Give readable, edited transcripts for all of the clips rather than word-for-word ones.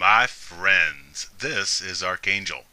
My friends, this is Archangel.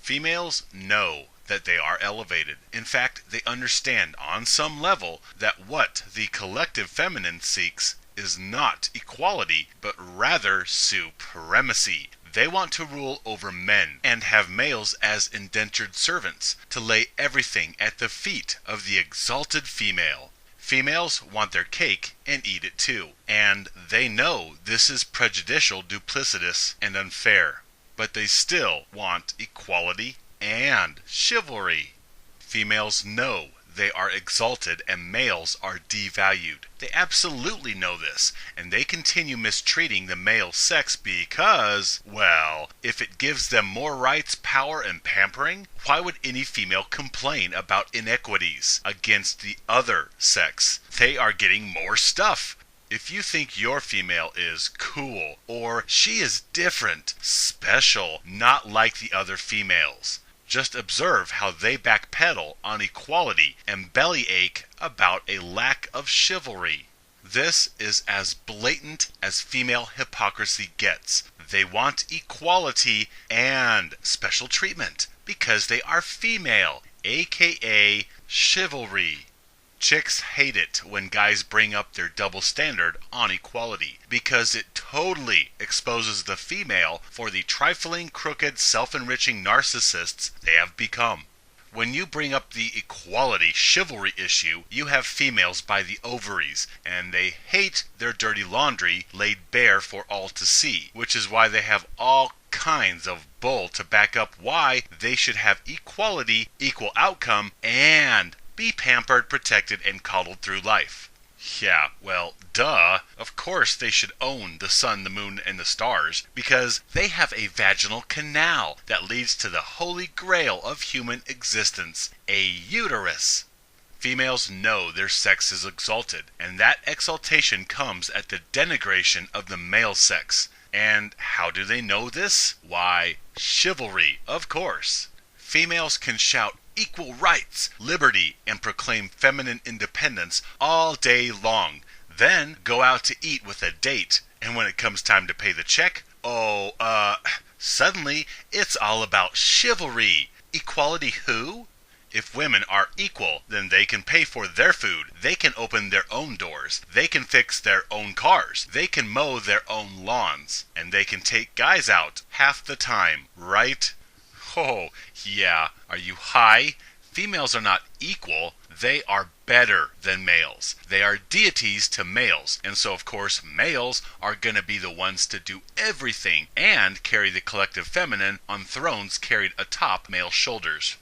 Females know that they are elevated. In fact, they understand on some level that what the collective feminine seeks is not equality, but rather supremacy. They want to rule over men and have males as indentured servants, to lay everything at the feet of the exalted female. Females want their cake and eat it too, and they know this is prejudicial, duplicitous, and unfair. But they still want equality and chivalry. Females know they are exalted and males are devalued. They absolutely know this, and they continue mistreating the male sex because, well, if it gives them more rights, power, and pampering, why would any female complain about inequities against the other sex? They are getting more stuff. If you think your female is cool, or she is different, special, not like the other females, just observe how they backpedal on equality and bellyache about a lack of chivalry. This is as blatant as female hypocrisy gets. They want equality and special treatment because they are female, aka chivalry. Chicks hate it when guys bring up their double standard on equality because it totally exposes the female for the trifling, crooked, self-enriching narcissists they have become. When you bring up the equality chivalry issue, you have females by the ovaries, and they hate their dirty laundry laid bare for all to see, which is why they have all kinds of bull to back up why they should have equality, equal outcome, and be pampered, protected, and coddled through life. Yeah, well, duh. Of course they should own the sun, the moon, and the stars, because they have a vaginal canal that leads to the holy grail of human existence, a uterus. Females know their sex is exalted, and that exaltation comes at the denigration of the male sex. And how do they know this? Why, chivalry, of course. Females can shout equal rights, liberty, and proclaim feminine independence all day long. Then go out to eat with a date, and when it comes time to pay the check, suddenly it's all about chivalry. Equality who? If women are equal, then they can pay for their food, they can open their own doors, they can fix their own cars, they can mow their own lawns, and they can take guys out half the time, right? Oh, yeah. Are you high? Females are not equal. They are better than males. They are deities to males. And so, of course, males are going to be the ones to do everything and carry the collective feminine on thrones carried atop male shoulders.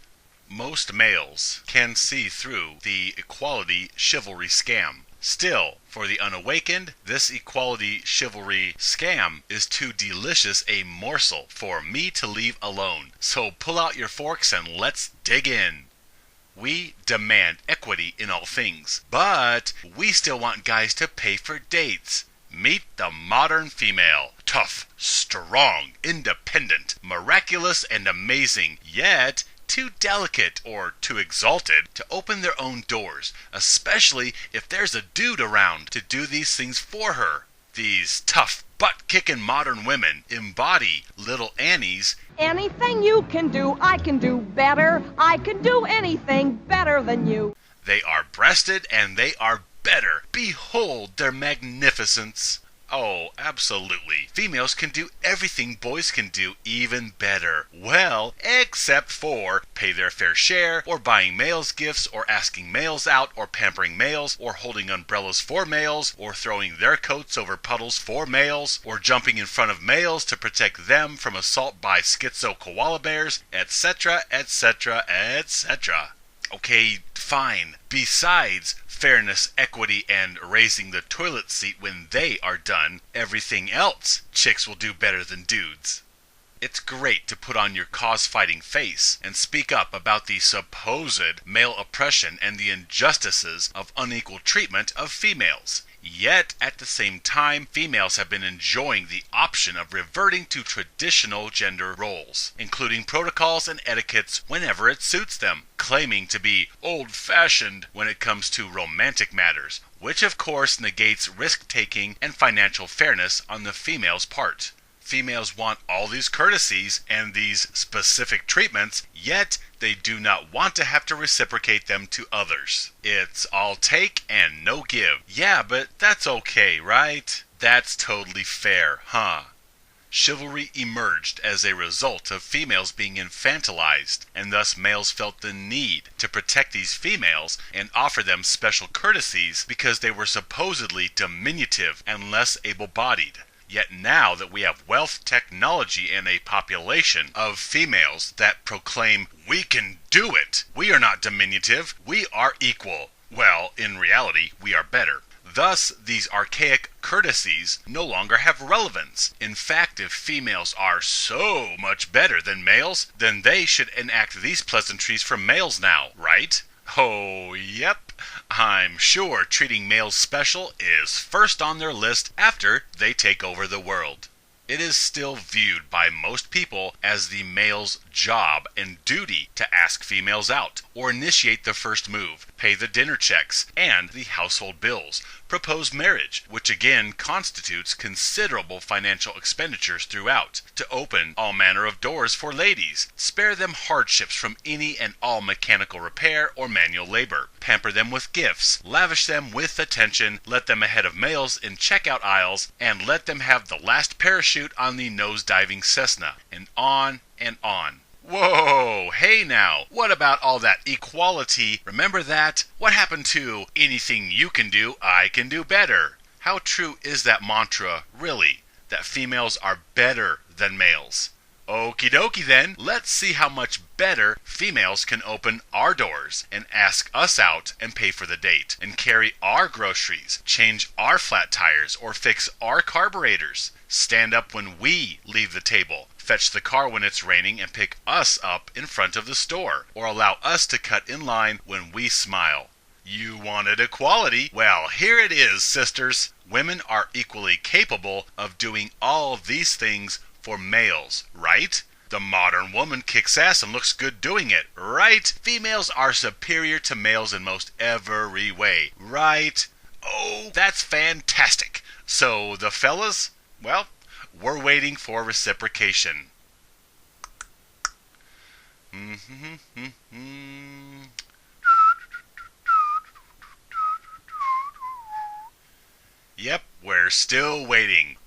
Most males can see through the equality chivalry scam. Still, for the unawakened, this equality chivalry scam is too delicious a morsel for me to leave alone. So pull out your forks and let's dig in. We demand equity in all things, but we still want guys to pay for dates. Meet the modern female. Tough, strong, independent, miraculous, and amazing, yet too delicate or too exalted to open their own doors, especially if there's a dude around to do these things for her. These tough, butt-kicking modern women embody little Annies. Anything you can do, I can do better. I can do anything better than you. They are breasted and they are better. Behold their magnificence. Oh, absolutely. Females can do everything boys can do, even better. Well, except for pay their fair share, or buying males gifts, or asking males out, or pampering males, or holding umbrellas for males, or throwing their coats over puddles for males, or jumping in front of males to protect them from assault by schizo koala bears, etc., etc., etc. Okay, fine. Besides fairness, equity, and raising the toilet seat when they are done, everything else chicks will do better than dudes. It's great to put on your cause-fighting face and speak up about the supposed male oppression and the injustices of unequal treatment of females. Yet, at the same time, females have been enjoying the option of reverting to traditional gender roles, including protocols and etiquettes whenever it suits them, claiming to be old-fashioned when it comes to romantic matters, which of course negates risk-taking and financial fairness on the female's part. Females want all these courtesies and these specific treatments, yet they do not want to have to reciprocate them to others. It's all take and no give. Yeah, but that's okay, right? That's totally fair, huh? Chivalry emerged as a result of females being infantilized, and thus males felt the need to protect these females and offer them special courtesies because they were supposedly diminutive and less able-bodied. Yet now that we have wealth, technology, and a population of females that proclaim, "We can do it! We are not diminutive, we are equal." Well, in reality, we are better. Thus, these archaic courtesies no longer have relevance. In fact, if females are so much better than males, then they should enact these pleasantries for males now, right? Oh, yep. I'm sure treating males special is first on their list after they take over the world. It is still viewed by most people as the male's job and duty to ask females out, or initiate the first move, pay the dinner checks and the household bills, propose marriage, which again constitutes considerable financial expenditures throughout, to open all manner of doors for ladies, spare them hardships from any and all mechanical repair or manual labor, pamper them with gifts, lavish them with attention, let them ahead of males in checkout aisles, and let them have the last parachute on the nose-diving Cessna, and on and on. Whoa, hey now, what about all that equality? Remember that? What happened to anything you can do, I can do better? How true is that mantra, really, that females are better than males? Okie dokie then, let's see how much better females can open our doors and ask us out and pay for the date, and carry our groceries, change our flat tires, or fix our carburetors, stand up when we leave the table, fetch the car when it's raining and pick us up in front of the store, or allow us to cut in line when we smile. You wanted equality? Well, here it is, sisters. Women are equally capable of doing all these things for males, right? The modern woman kicks ass and looks good doing it, right? Females are superior to males in most every way, right? Oh, that's fantastic. So the fellas, well, we're waiting for reciprocation. Yep, we're still waiting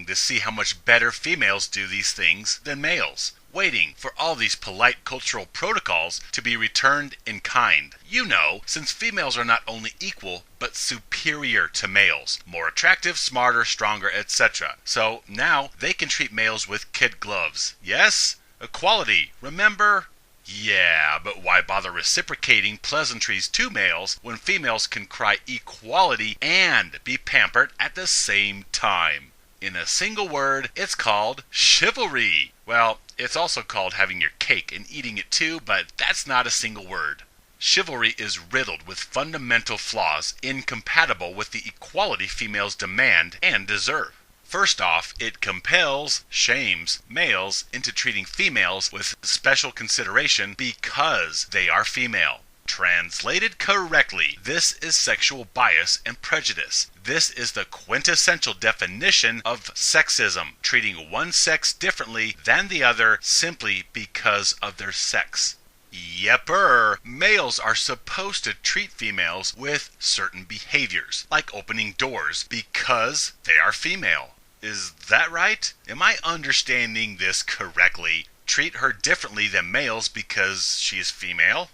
to see how much better females do these things than males. Waiting for all these polite cultural protocols to be returned in kind. You know, since females are not only equal, but superior to males. More attractive, smarter, stronger, etc. So now they can treat males with kid gloves. Yes? Equality, remember? Yeah, but why bother reciprocating pleasantries to males when females can cry equality and be pampered at the same time? In a single word, it's called chivalry. Well, it's also called having your cake and eating it too, but that's not a single word. Chivalry is riddled with fundamental flaws incompatible with the equality females demand and deserve. First off, it compels, shames males into treating females with special consideration because they are female. Translated correctly, this is sexual bias and prejudice. This is the quintessential definition of sexism, treating one sex differently than the other simply because of their sex. Yepper, males are supposed to treat females with certain behaviors, like opening doors, because they are female. Is that right? Am I understanding this correctly? Treat her differently than males because she is female?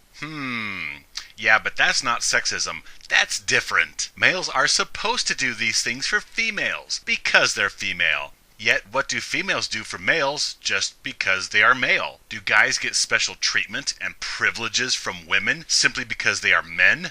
Yeah, but that's not sexism. That's different. Males are supposed to do these things for females because they're female. Yet, what do females do for males just because they are male? Do guys get special treatment and privileges from women simply because they are men?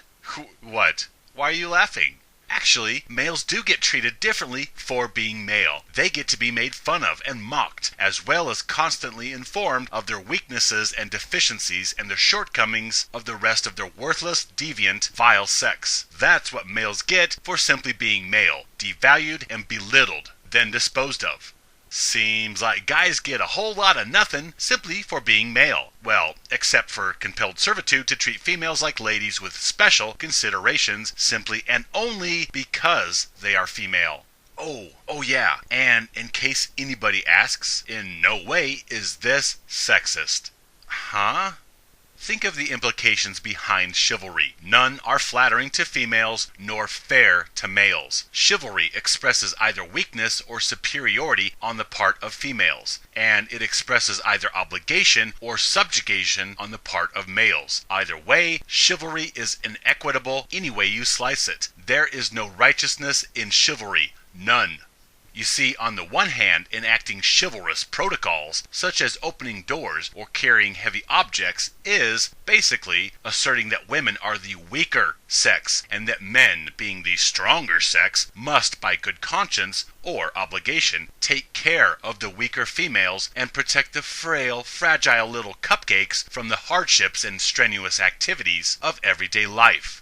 What? Why are you laughing? Actually, males do get treated differently for being male. They get to be made fun of and mocked, as well as constantly informed of their weaknesses and deficiencies and the shortcomings of the rest of their worthless, deviant, vile sex. That's what males get for simply being male, devalued and belittled, then disposed of. Seems like guys get a whole lot of nothing simply for being male. Well, except for compelled servitude to treat females like ladies with special considerations simply and only because they are female. Oh yeah, and in case anybody asks, in no way is this sexist. Huh? Think of the implications behind chivalry. None are flattering to females nor fair to males. Chivalry expresses either weakness or superiority on the part of females, and it expresses either obligation or subjugation on the part of males. Either way, chivalry is inequitable any way you slice it. There is no righteousness in chivalry. None. You see, on the one hand, enacting chivalrous protocols, such as opening doors or carrying heavy objects, is basically asserting that women are the weaker sex, and that men, being the stronger sex, must, by good conscience or obligation, take care of the weaker females and protect the frail, fragile little cupcakes from the hardships and strenuous activities of everyday life.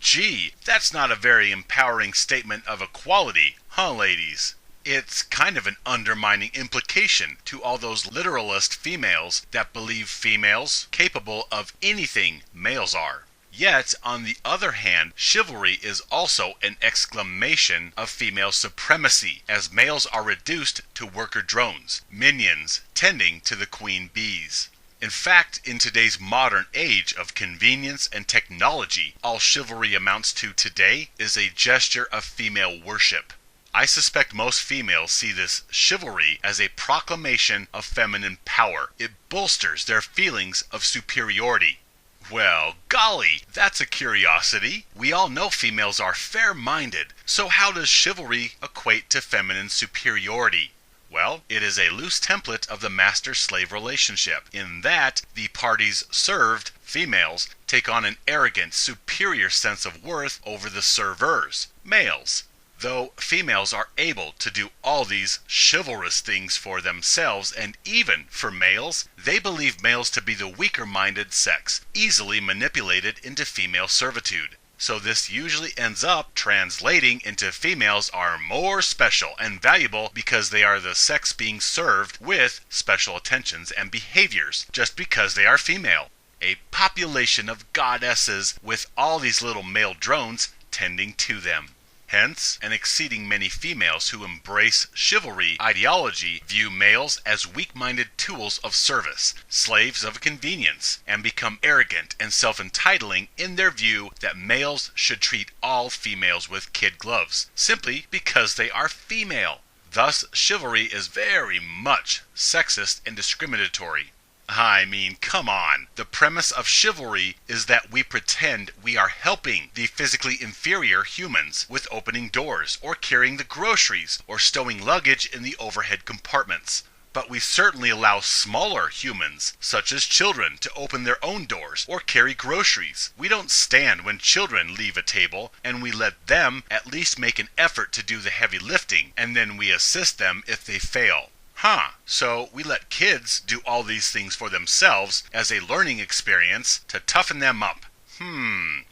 Gee, that's not a very empowering statement of equality, huh, ladies? It's kind of an undermining implication to all those literalist females that believe females capable of anything males are. Yet, on the other hand, chivalry is also an exclamation of female supremacy, as males are reduced to worker drones, minions, tending to the queen bees. In fact, in today's modern age of convenience and technology, all chivalry amounts to today is a gesture of female worship. I suspect most females see this chivalry as a proclamation of feminine power. It bolsters their feelings of superiority. Well, golly, that's a curiosity. We all know females are fair-minded, so how does chivalry equate to feminine superiority? Well, it is a loose template of the master-slave relationship, in that the parties served, females, take on an arrogant, superior sense of worth over the servers, males. Though females are able to do all these chivalrous things for themselves and even for males, they believe males to be the weaker-minded sex, easily manipulated into female servitude. So this usually ends up translating into females are more special and valuable because they are the sex being served with special attentions and behaviors just because they are female. A population of goddesses with all these little male drones tending to them. Hence, an exceeding many females who embrace chivalry ideology view males as weak-minded tools of service, slaves of convenience, and become arrogant and self-entitling in their view that males should treat all females with kid gloves, simply because they are female. Thus, chivalry is very much sexist and discriminatory. I mean, come on. The premise of chivalry is that we pretend we are helping the physically inferior humans with opening doors, or carrying the groceries, or stowing luggage in the overhead compartments. But we certainly allow smaller humans, such as children, to open their own doors or carry groceries. We don't stand when children leave a table, and we let them at least make an effort to do the heavy lifting, and then we assist them if they fail. So we let kids do all these things for themselves as a learning experience to toughen them up.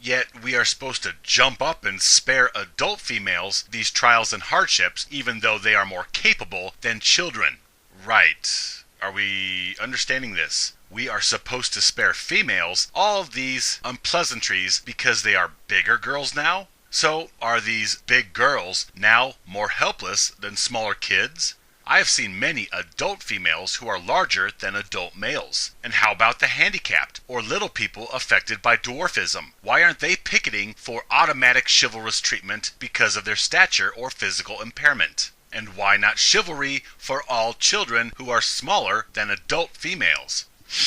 Yet we are supposed to jump up and spare adult females these trials and hardships even though they are more capable than children. Right. Are we understanding this? We are supposed to spare females all of these unpleasantries because they are bigger girls now? So are these big girls now more helpless than smaller kids? I have seen many adult females who are larger than adult males. And how about the handicapped, or little people affected by dwarfism? Why aren't they picketing for automatic chivalrous treatment because of their stature or physical impairment? And why not chivalry for all children who are smaller than adult females?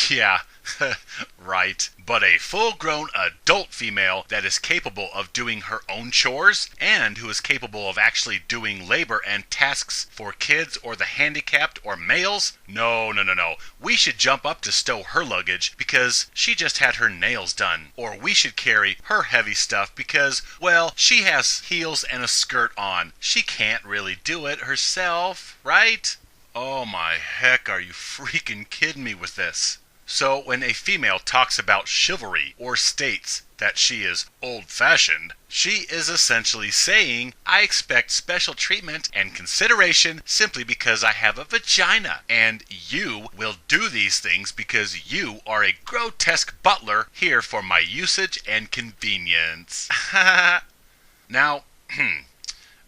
Yeah, right. But a full-grown adult female that is capable of doing her own chores and who is capable of actually doing labor and tasks for kids or the handicapped or males? No. We should jump up to stow her luggage because she just had her nails done. Or we should carry her heavy stuff because, well, she has heels and a skirt on. She can't really do it herself, right? Oh my heck, are you freaking kidding me with this? So when a female talks about chivalry or states that she is old-fashioned, she is essentially saying, I expect special treatment and consideration simply because I have a vagina, and you will do these things because you are a grotesque butler here for my usage and convenience. Now,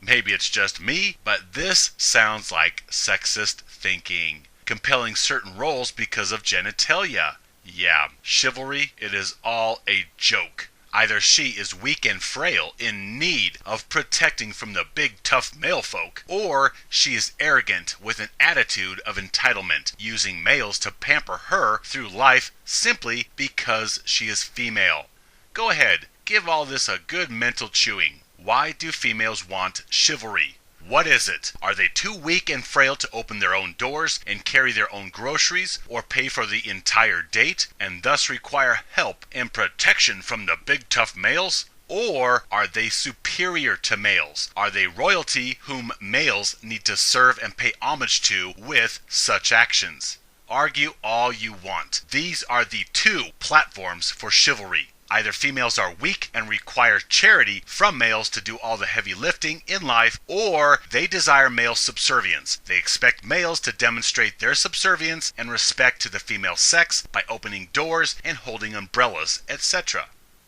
maybe it's just me, but this sounds like sexist thinking. Compelling certain roles because of genitalia. Yeah, chivalry, it is all a joke. Either she is weak and frail, in need of protecting from the big tough male folk, or she is arrogant with an attitude of entitlement, using males to pamper her through life simply because she is female. Go ahead, give all this a good mental chewing. Why do females want chivalry? What is it? Are they too weak and frail to open their own doors and carry their own groceries or pay for the entire date and thus require help and protection from the big tough males? Or are they superior to males? Are they royalty whom males need to serve and pay homage to with such actions? Argue all you want. These are the two platforms for chivalry. Either females are weak and require charity from males to do all the heavy lifting in life, or they desire male subservience. They expect males to demonstrate their subservience and respect to the female sex by opening doors and holding umbrellas, etc.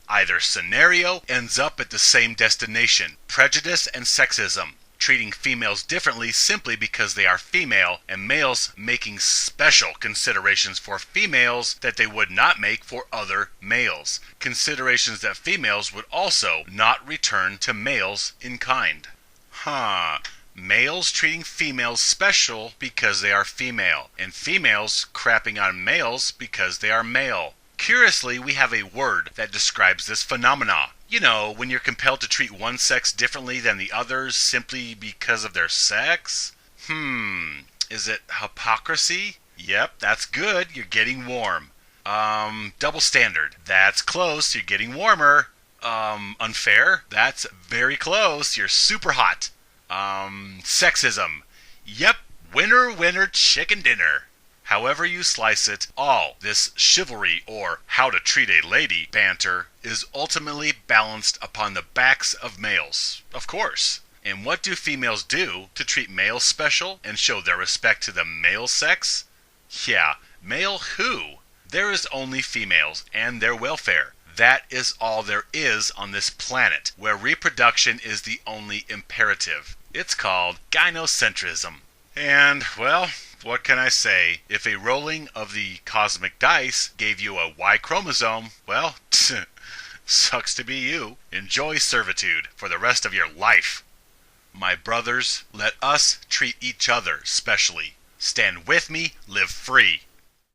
Either scenario ends up at the same destination: prejudice and sexism, treating females differently simply because they are female, and males making special considerations for females that they would not make for other males. Considerations that females would also not return to males in kind. Males treating females special because they are female, and females crapping on males because they are male. Curiously, we have a word that describes this phenomena. You know, when you're compelled to treat one sex differently than the others simply because of their sex? Is it hypocrisy? Yep, that's good, you're getting warm. Double standard. That's close, you're getting warmer. Unfair? That's very close, you're super hot. Sexism. Yep, winner, winner, chicken dinner. However you slice it, all this chivalry or how to treat a lady banter is ultimately balanced upon the backs of males, of course. And what do females do to treat males special and show their respect to the male sex? Yeah, male who? There is only females and their welfare. That is all there is on this planet, where reproduction is the only imperative. It's called gynocentrism. And, well, what can I say? If a rolling of the cosmic dice gave you a Y chromosome, well, sucks to be you. Enjoy servitude for the rest of your life. My brothers, let us treat each other specially. Stand with me, live free.